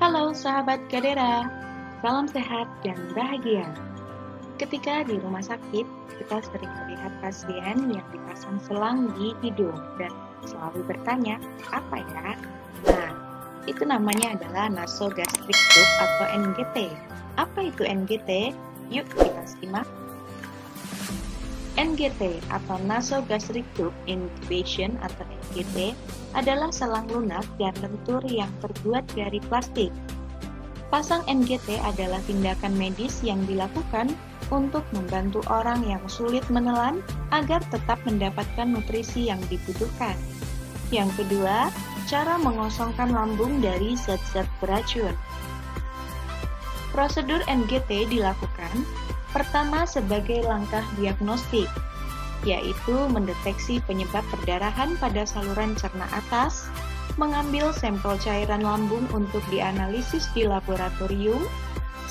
Halo sahabat Kadera, salam sehat dan bahagia. Ketika di rumah sakit, kita sering melihat pasien yang dipasang selang di hidung dan selalu bertanya, apa ya? Nah, itu namanya adalah nasogastric tube atau NGT. Apa itu NGT? Yuk kita simak. NGT atau nasogastric tube intubation atau NGT adalah selang lunak dan lentur yang terbuat dari plastik. Pasang NGT adalah tindakan medis yang dilakukan untuk membantu orang yang sulit menelan agar tetap mendapatkan nutrisi yang dibutuhkan. Yang kedua, cara mengosongkan lambung dari zat-zat beracun. Prosedur NGT dilakukan pertama sebagai langkah diagnostik, yaitu mendeteksi penyebab perdarahan pada saluran cerna atas, mengambil sampel cairan lambung untuk dianalisis di laboratorium,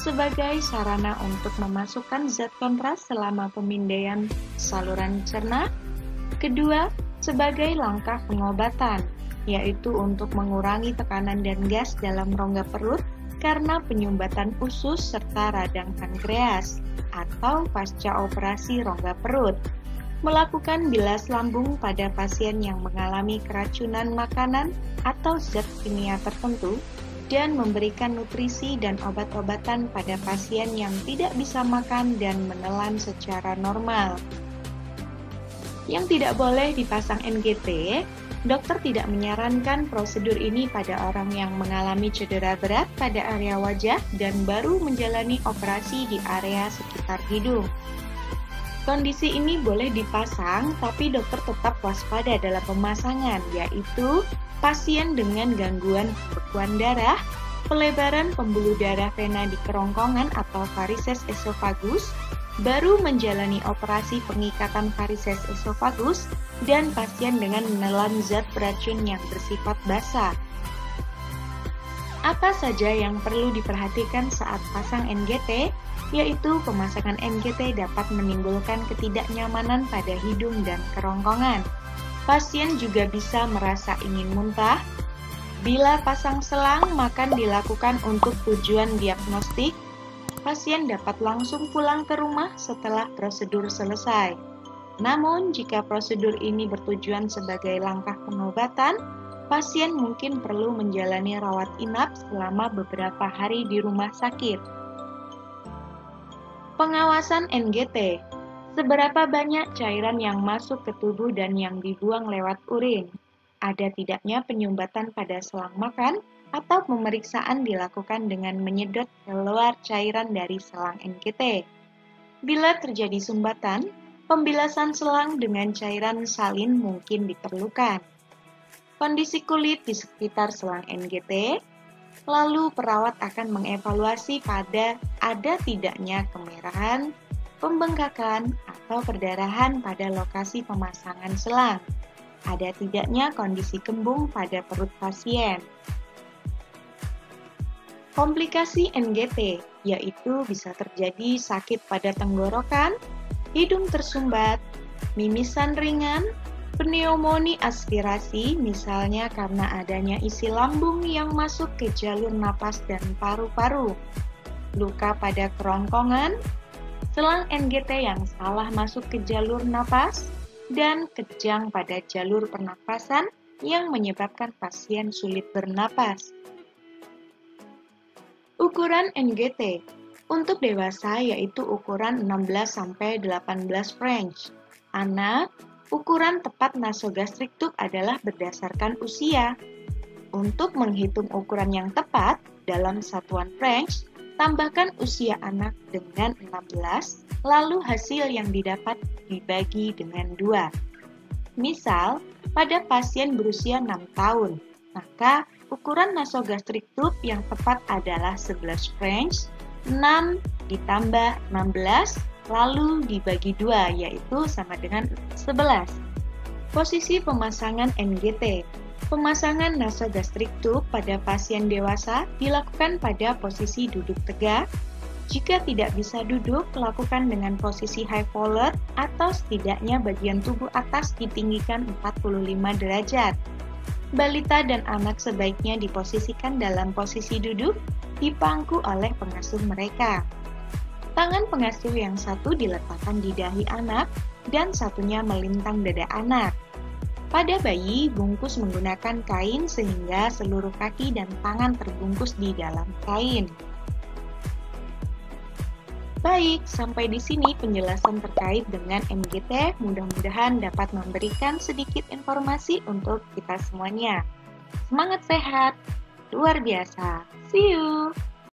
sebagai sarana untuk memasukkan zat kontras selama pemindaian saluran cerna. Kedua, sebagai langkah pengobatan, yaitu untuk mengurangi tekanan dan gas dalam rongga perut karena penyumbatan usus serta radang pankreas, atau pasca operasi rongga perut. Melakukan bilas lambung pada pasien yang mengalami keracunan makanan atau zat kimia tertentu, dan memberikan nutrisi dan obat-obatan pada pasien yang tidak bisa makan dan menelan secara normal. Yang tidak boleh dipasang NGT, dokter tidak menyarankan prosedur ini pada orang yang mengalami cedera berat pada area wajah dan baru menjalani operasi di area sekitar hidung. Kondisi ini boleh dipasang, tapi dokter tetap waspada dalam pemasangan, yaitu pasien dengan gangguan pembekuan darah, pelebaran pembuluh darah vena di kerongkongan atau varises esofagus, baru menjalani operasi pengikatan varises esofagus, dan pasien dengan menelan zat beracun yang bersifat basah. Apa saja yang perlu diperhatikan saat pasang NGT? Yaitu pemasangan NGT dapat menimbulkan ketidaknyamanan pada hidung dan kerongkongan. Pasien juga bisa merasa ingin muntah. Bila pasang selang, makan dilakukan untuk tujuan diagnostik. Pasien dapat langsung pulang ke rumah setelah prosedur selesai. Namun, jika prosedur ini bertujuan sebagai langkah pengobatan, pasien mungkin perlu menjalani rawat inap selama beberapa hari di rumah sakit. Pengawasan NGT. Seberapa banyak cairan yang masuk ke tubuh dan yang dibuang lewat urin? Ada tidaknya penyumbatan pada selang makan atau pemeriksaan dilakukan dengan menyedot keluar cairan dari selang NGT. Bila terjadi sumbatan, pembilasan selang dengan cairan salin mungkin diperlukan. Kondisi kulit di sekitar selang NGT. Lalu perawat akan mengevaluasi pada ada tidaknya kemerahan, pembengkakan, atau perdarahan pada lokasi pemasangan selang. Ada tidaknya kondisi kembung pada perut pasien. Komplikasi NGT, yaitu bisa terjadi sakit pada tenggorokan, hidung tersumbat, mimisan ringan, pneumonia aspirasi, misalnya karena adanya isi lambung yang masuk ke jalur napas dan paru-paru, luka pada kerongkongan, selang NGT yang salah masuk ke jalur napas, dan kejang pada jalur pernapasan yang menyebabkan pasien sulit bernapas. Ukuran NGT untuk dewasa yaitu ukuran 16-18 French. Anak, ukuran tepat nasogastric tube adalah berdasarkan usia. Untuk menghitung ukuran yang tepat dalam satuan French, tambahkan usia anak dengan 16, lalu hasil yang didapat dibagi dengan 2. Misal, pada pasien berusia 6 tahun, maka ukuran nasogastric tube yang tepat adalah 11 French, 6 ditambah 16, lalu dibagi 2, yaitu sama dengan 11. Posisi pemasangan NGT. Pemasangan nasogastric tube pada pasien dewasa dilakukan pada posisi duduk tegak. Jika tidak bisa duduk, lakukan dengan posisi high roller atau setidaknya bagian tubuh atas ditinggikan 45 derajat. Balita dan anak sebaiknya diposisikan dalam posisi duduk, dipangku oleh pengasuh mereka. Tangan pengasuh yang satu diletakkan di dahi anak dan satunya melintang dada anak. Pada bayi, bungkus menggunakan kain sehingga seluruh kaki dan tangan terbungkus di dalam kain. Baik, sampai di sini penjelasan terkait dengan MGT. Mudah-mudahan dapat memberikan sedikit informasi untuk kita semuanya. Semangat sehat, luar biasa. See you!